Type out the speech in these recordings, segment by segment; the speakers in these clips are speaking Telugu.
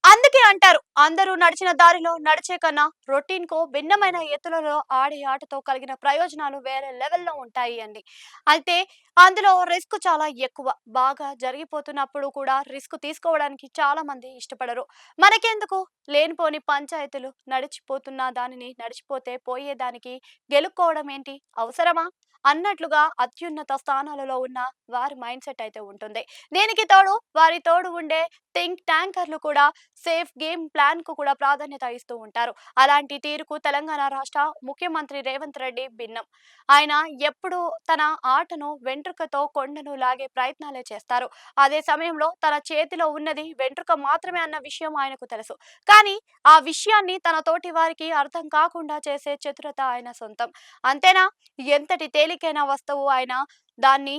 అందుకే అంటారు. అందరూ నడిచిన దారిలో నడిచే కన్నా రొటీన్‌కో భిన్నమైన ఎత్తులలో ఆడే ఆటతో కలిగిన ప్రయోజనాలు వేరే లెవెల్‌లో ఉంటాయి అండి. అయితే అందులో రిస్క్ చాలా ఎక్కువ. బాగా జరిగిపోతున్నప్పుడు కూడా రిస్క్ తీసుకోవడానికి చాలా మంది ఇష్టపడరు. మనకెందుకు లేనిపోని పంచాయతీలు, నడిచిపోతున్న దానిని నడిచిపోతే పోయేదానికి గెలుక్కోవడం ఏంటి? అవసరమా? అన్నట్లుగా అత్యున్నత స్థానాలలో ఉన్న వారి మైండ్‌సెట్ అయితే ఉంటుంది. దీనికి తోడు వారి తోడు ఉండే ట్యాంకర్లు కూడా సేఫ్ గేమ్ ప్లాన్ కు కూడా ప్రాధాన్యత ఇస్తూ ఉంటారు. అలాంటి తీరుకు తెలంగాణ రాష్ట్ర ముఖ్యమంత్రి రేవంత్ రెడ్డి భిన్నం. ఆయన ఎప్పుడు తన ఆటను వెంట్రుకతో కొండను లాగే ప్రయత్నాలే చేస్తారు. అదే సమయంలో తన చేతిలో ఉన్నది వెంట్రుక మాత్రమే అన్న విషయం ఆయనకు తెలుసు. కానీ ఆ విషయాన్ని తన తోటి వారికి అర్థం కాకుండా చేసే చతురత ఆయన సొంతం. అంతేనా? ఎంతటి తేలికైన వస్తువు అయినా దాన్ని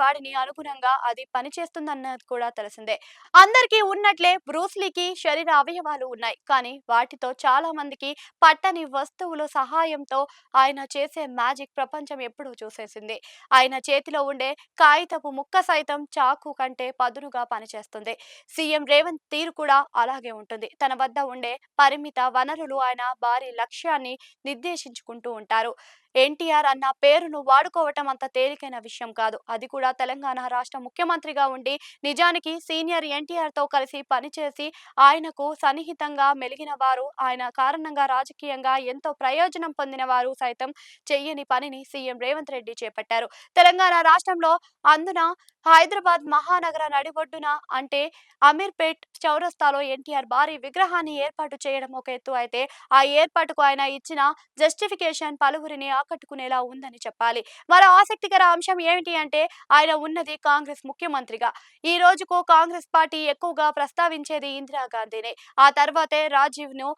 వాడిని అనుగుణంగా అది పనిచేస్తుందన్నది కూడా తెలిసిందే. అందరికీ ఉన్నట్లే బ్రూస్లీకి శరీర అవయవాలు ఉన్నాయి. కానీ వాటితో చాలా మందికి పట్టని వస్తువుల సహాయంతో ఆయన చేసే మ్యాజిక్ ప్రపంచం ఎప్పుడూ చూసేసింది. ఆయన చేతిలో ఉండే కాగితపు ముక్క సైతం చాకు కంటే పదునుగా పనిచేస్తుంది. సీఎం రేవంత్ తీరు కూడా అలాగే ఉంటుంది. తన వద్ద ఉండే పరిమిత వనరులు ఆయన భారీ లక్ష్యాన్ని నిర్దేశించుకుంటూ ఉంటారు. ఎన్టీఆర్ అన్న పేరును వాడుకోవటం అంత తేలికైన విషయం కాదు. అది కూడా తెలంగాణ రాష్ట్ర ముఖ్యమంత్రిగా ఉండి నిజానికి సీనియర్ ఎన్టీఆర్‌తో కలిసి పనిచేసి ఆయనకు సన్నిహితంగా మెలిగిన వారు, ఆయన కారణంగా రాజకీయంగా ఎంతో ప్రయోజనం పొందిన వారు సైతం చెయ్యని పనిని సీఎం రేవంత్ రెడ్డి చేపట్టారు. తెలంగాణ రాష్ట్రంలో అందున హైదరాబాద్ మహానగర నడిబొడ్డున అంటే అమీర్పేట్ చౌరస్తాలో ఎన్టీఆర్ భారీ విగ్రహాన్ని ఏర్పాటు చేయడం ఒక ఎత్తు అయితే, ఆ ఏర్పాటుకు ఆయన ఇచ్చిన జస్టిఫికేషన్ పలువురిని ఆకట్టుకునేలా ఉందని చెప్పాలి. మరో ఆసక్తికర అంశం ఏమిటి అంటే ఆయన ఉన్నది కాంగ్రెస్ ముఖ్యమంత్రిగా. ఈ రోజుకు కాంగ్రెస్ పార్టీ ఎక్కువగా ప్రస్తావించేది ఇందిరాగాంధీనే. ఆ తర్వాతే రాజీవ్‌ను.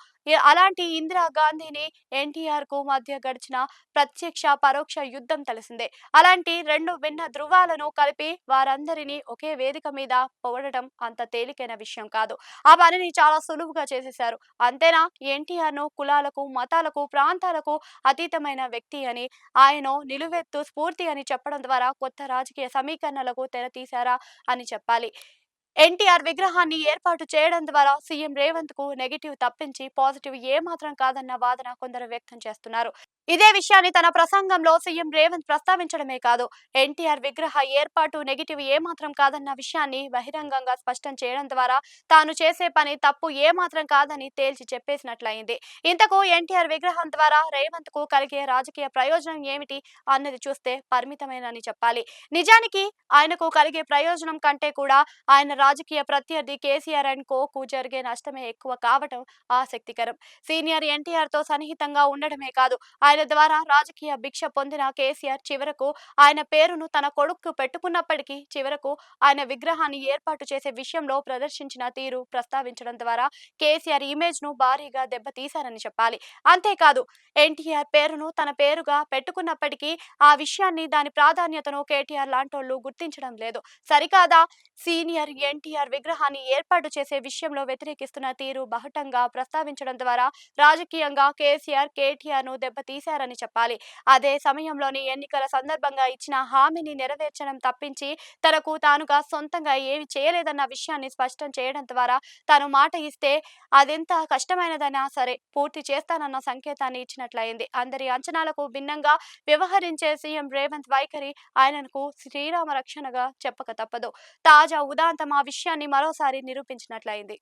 అలాంటి ఇందిరాగాంధీని ఎన్టీఆర్‌కు మధ్య గడిచిన ప్రత్యక్ష, పరోక్ష యుద్ధం తెలిసిందే. అలాంటి రెండు భిన్న ధృవాలను కలిపి వారందరినీ ఒకే వేదిక మీద పొగడటం అంత తేలికైన విషయం కాదు. ఆ పనిని చాలా సులువుగా చేసేశారు. అంతేనా? ఎన్టీఆర్‌ను కులాలకు, మతాలకు, ప్రాంతాలకు అతీతమైన వ్యక్తి అని, ఆయన నిలువెత్తు స్ఫూర్తి అని చెప్పడం ద్వారా కొత్త రాజకీయ సమీకరణలకు తెర తీశారా అని చెప్పాలి. ఎన్టీఆర్ విగ్రహాన్ని ఏర్పాటు చేయడం ద్వారా సీఎం రేవంత్ కు నెగెటివ్ తప్పించి పాజిటివ్ ఏమాత్రం కాదన్న వాదన కొందరు వ్యక్తం చేస్తున్నారు. ఇదే విషయాన్ని తన ప్రసంగంలో సీఎం రేవంత్ ప్రస్తావించడమే కాదు, ఎన్టీఆర్ విగ్రహ ఏర్పాటు నెగెటివ్ ఏమాత్రం కాదన్న విషయాన్ని బహిరంగంగా స్పష్టం చేయడం ద్వారా తాను చేసే పని తప్పు ఏమాత్రం కాదని తేల్చి చెప్పేసినట్లయింది. ఇంతకు ఎన్టీఆర్ విగ్రహం ద్వారా రేవంత్ కు కలిగే రాజకీయ ప్రయోజనం ఏమిటి అన్నది చూస్తే పరిమితమేనని చెప్పాలి. నిజానికి ఆయనకు కలిగే ప్రయోజనం కంటే కూడా ఆయన రాజకీయ ప్రత్యర్థి కేసీఆర్ అండ్ కోకు జరిగే నష్టమే ఎక్కువ కావటం ఆసక్తికరం. సీనియర్ ఎన్టీఆర్‌తో సన్నిహితంగా ఉండడమే కాదు, ఆయన ద్వారా రాజకీయ భిక్ష పొందిన కేసీఆర్ చివరకు ఆయన పేరును తన కొడుక్కు పెట్టుకున్నప్పటికీ చివరకు ఆయన విగ్రహాన్ని ఏర్పాటు చేసే విషయంలో ప్రదర్శించిన తీరు ప్రస్తావించడం ద్వారా కేసీఆర్ ఇమేజ్‌ను భారీగా దెబ్బతీశారని చెప్పాలి. అంతేకాదు ఎన్టీఆర్ పేరును తన పేరుగా పెట్టుకున్నప్పటికీ ఆ విషయాన్ని, దాని ప్రాధాన్యతను కేటీఆర్ లాంటోళ్ళు గుర్తించడం లేదు. సరికాదా? సీనియర్ ఎన్టీఆర్ విగ్రహాన్ని ఏర్పాటు చేసే విషయంలో వ్యతిరేకిస్తున్న తీరు బహటంగా ప్రస్తావించడం ద్వారా రాజకీయంగా కేసీఆర్, కేటీఆర్‌ను దెబ్బతీశారని చెప్పాలి. అదే సమయంలోని ఎన్నికల సందర్భంగా ఇచ్చిన హామీని నెరవేర్చడం తప్పించి తనకు తానుగా సొంతంగా ఏమీ చేయలేదన్న విషయాన్ని స్పష్టం చేయడం ద్వారా తాను మాట ఇస్తే అదెంత కష్టమైనదైనా సరే పూర్తి చేస్తానన్న సంకేతాన్ని ఇచ్చినట్లయింది. అందరి అంచనాలకు భిన్నంగా వ్యవహరించే సీఎం రేవంత్ వైఖరి ఆయనకు శ్రీరామ రక్షణగా చెప్పక తప్పదు. తాజా ఉదాంతం ఆ విషయాన్ని మరోసారి నిరూపించినట్లయింది.